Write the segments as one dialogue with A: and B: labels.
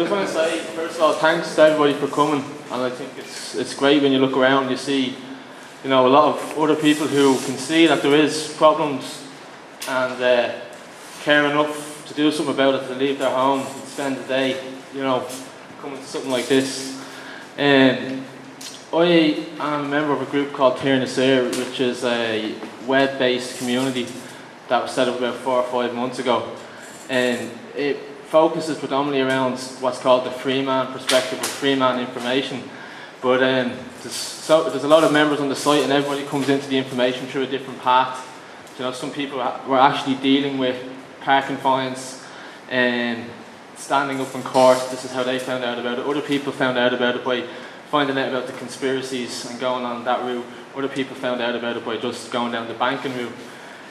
A: just want to say, first of all, thanks to everybody for coming. And I think it's great when you look around, you see, a lot of other people who can see that there is problems and care enough to do something about it, to leave their home and spend the day, coming to something like this. I am a member of a group called Tír na Saor, which is a web-based community that was set up about 4 or 5 months ago. And it focuses predominantly around what's called the freeman perspective, or freeman information. But there's a lot of members on the site, and everybody comes into the information through a different path. Some people were actually dealing with parking fines and standing up in court. This is how they found out about it. Other people found out about it by finding out about the conspiracies and going on that route. Other people found out about it by just going down the banking route.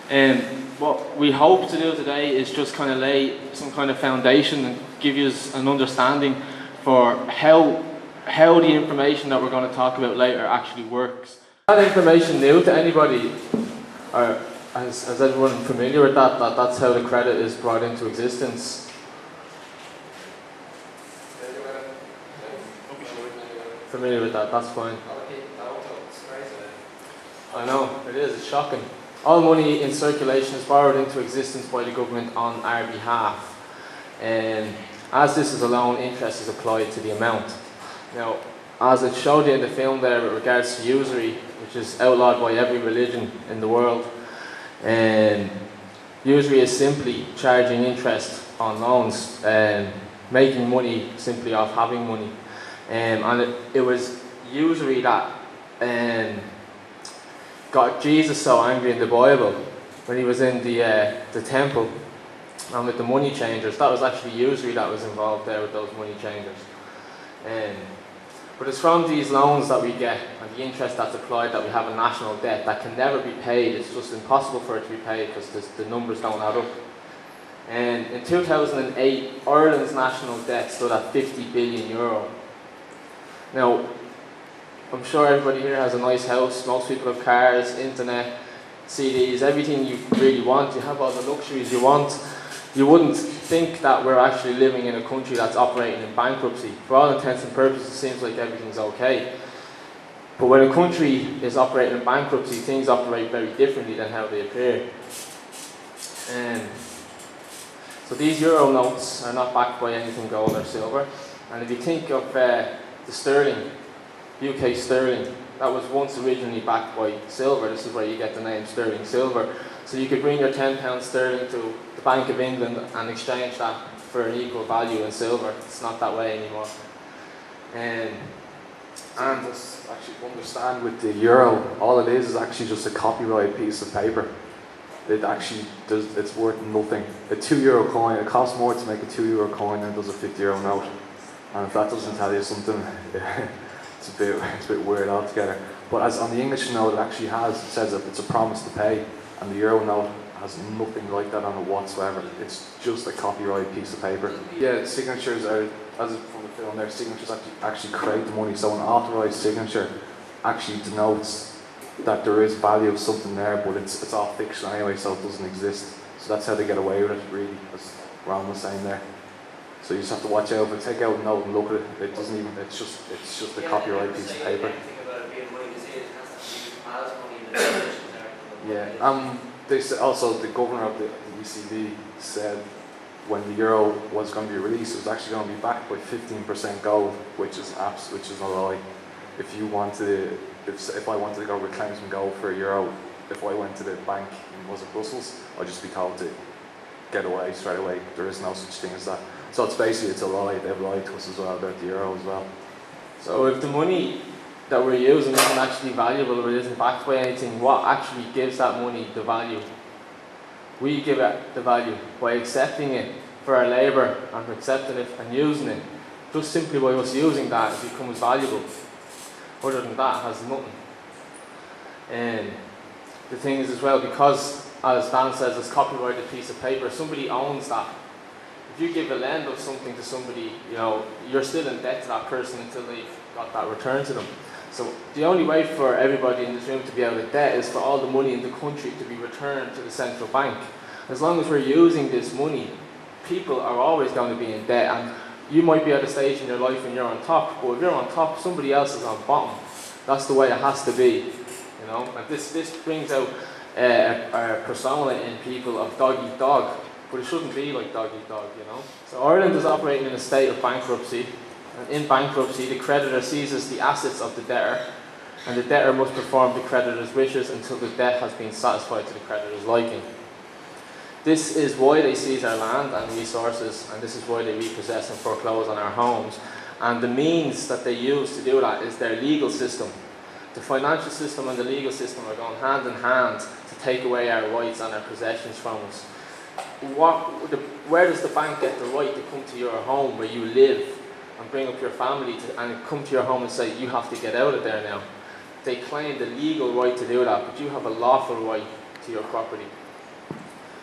A: And what we hope to do today is just kind of lay some kind of foundation and give you an understanding for how the information that we're going to talk about later actually works. Is that information new to anybody? Or is everyone familiar with that that's how the credit is brought into existence? Familiar with that, that's fine. I know, it is, it's shocking. All money in circulation is borrowed into existence by the government on our behalf. And as this is a loan, interest is applied to the amount. Now, as it showed you in the film there with regards to usury, which is outlawed by every religion in the world, and usury is simply charging interest on loans and making money simply off having money. And it was usury that got Jesus so angry in the Bible when he was in the temple and with the money changers. That was actually usury that was involved there with those money changers. But it's from these loans that we get and the interest that's applied that we have a national debt that can never be paid. It's just impossible for it to be paid because the numbers don't add up. And in 2008, Ireland's national debt stood at €50 billion. Now, I'm sure everybody here has a nice house. Most people have cars, internet, CDs, everything you really want. You have all the luxuries you want. You wouldn't think that we're actually living in a country that's operating in bankruptcy. For all intents and purposes, it seems like everything's okay. But when a country is operating in bankruptcy, things operate very differently than how they appear. So these euro notes are not backed by anything gold or silver. And if you think of the sterling, UK sterling, that was once originally backed by silver. This is where you get the name sterling silver. So you could bring your £10 sterling to the Bank of England and exchange that for an equal value in silver. It's not that way anymore. And
B: just actually understand with the euro, all it is actually just a copyright piece of paper. It actually does, it's worth nothing. A €2 coin, it costs more to make a €2 coin than it does a €50 note. And if that doesn't tell you something, it's a bit weird altogether. But as on the English note, it says that it's a promise to pay, and the euro note has nothing like that on it whatsoever. It's just a copyright piece of paper. Yeah, signatures are, as from the film there, signatures actually create the money. So an authorised signature actually denotes that there is value of something there, but it's all fiction anyway, so it doesn't exist. So that's how they get away with it, really, as Ron was saying there. So you just have to watch out. But take out a note and look at it. It doesn't even. It's just a copyright piece of paper. Yeah. They said also the governor of the ECB said when the euro was going to be released, it was actually going to be backed by 15% gold, which is a lie. If I wanted to go reclaim some gold for a euro, if I went to the bank in Brussels, I'd just be told to get away straight away. There is no such thing as that. So it's a lie. They've lied to us as well about the euro as well.
A: So if the money that we're using isn't actually valuable or it isn't backed by anything, what actually gives that money the value? We give it the value by accepting it for our labour and accepting it and using it. Just simply by us using that, it becomes valuable. Other than that, it has nothing. And the thing is as well, because as Dan says, it's copyrighted piece of paper, somebody owns that. If you give a lend of something to somebody, you're still in debt to that person until they've got that returned to them. So the only way for everybody in this room to be out of debt is for all the money in the country to be returned to the central bank. As long as we're using this money, people are always going to be in debt. And You might be at a stage in your life when you're on top, but if you're on top, somebody else is on bottom. That's the way it has to be, you know. And this brings out a persona in people of dog eat dog, but it shouldn't be like dog eat dog, you know. So Ireland is operating in a state of bankruptcy, and in bankruptcy, the creditor seizes the assets of the debtor, and the debtor must perform the creditor's wishes until the debt has been satisfied to the creditor's liking. This is why they seize our land and resources, and this is why they repossess and foreclose on our homes. And the means that they use to do that is their legal system. The financial system and the legal system are going hand in hand to take away our rights and our possessions from us. Where does the bank get the right to come to your home where you live and bring up your family and come to your home and say, you have to get out of there now? They claim the legal right to do that, but you have a lawful right to your property.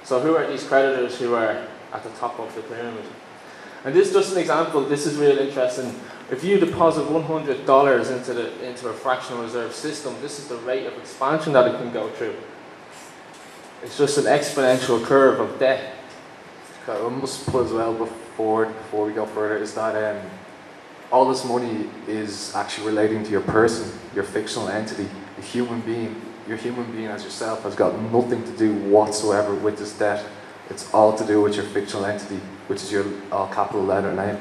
A: So who are these creditors who are at the top of the pyramid? And this is just an example. This is real interesting. If you deposit $100 into a fractional reserve system, this is the rate of expansion that it can go through. It's just an exponential curve of debt.
B: Okay, I must put as well before we go further is that all this money is actually relating to your person, your fictional entity, a human being. Your human being as yourself has got nothing to do whatsoever with this debt. It's all to do with your fictional entity, which is your all capital letter name.